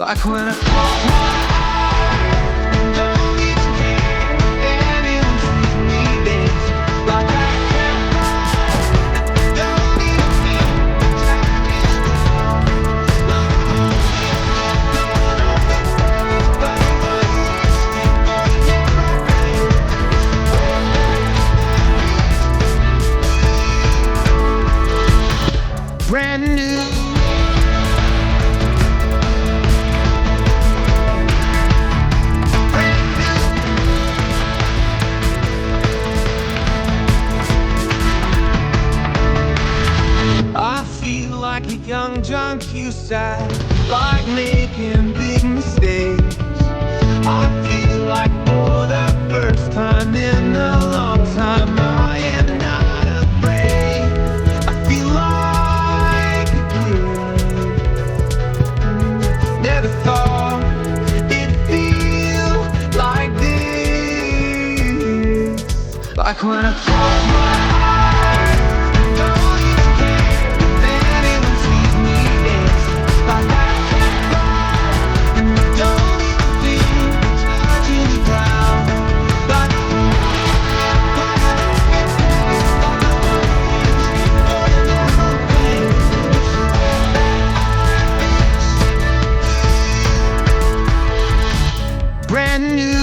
Like when I close my eyes, don't even care if anyone sees me dancing. Like I can't fight, don't even feel the time is gone. Like no one knows, but brand new. I feel like a young junkie sad, like making big mistakes. I feel like for the first time in a long time I am not afraid. I feel like a kid. Never thought it'd feel like this. Like when I close my eyes, don't even care if anyone sees me dancing. Like I can't fight, and I don't even feel touching the ground. Like brand new.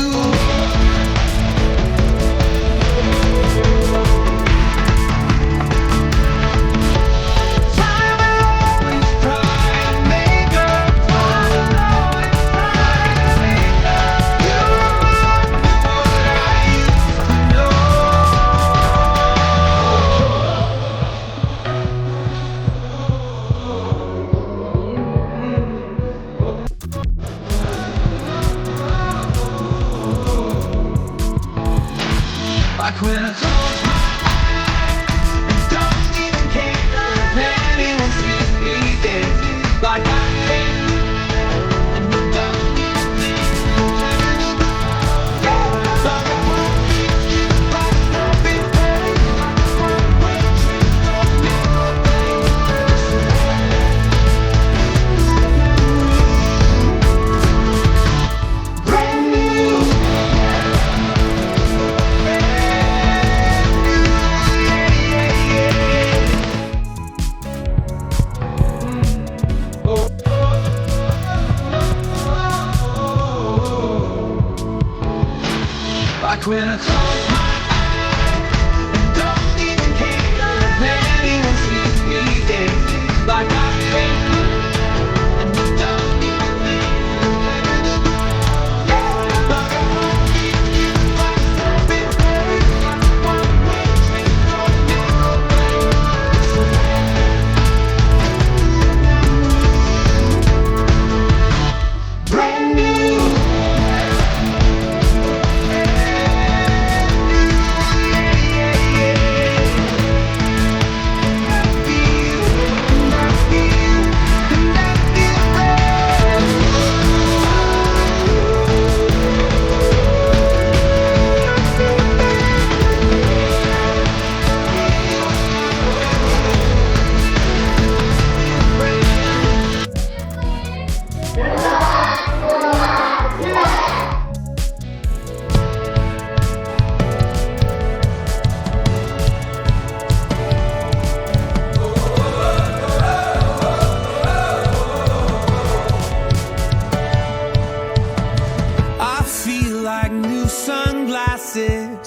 Like when I close my eyes and don't even care if anyone sees me dancing. Like I can't and I don't even think like I won't like nothing better. Brand new. Like when I close my eyes and don't even care if anyone sees me dancing. Like I can't and I don't even think like I won't like something better. Like a one-way train going nowhere. Brand new. I feel like new sunglasses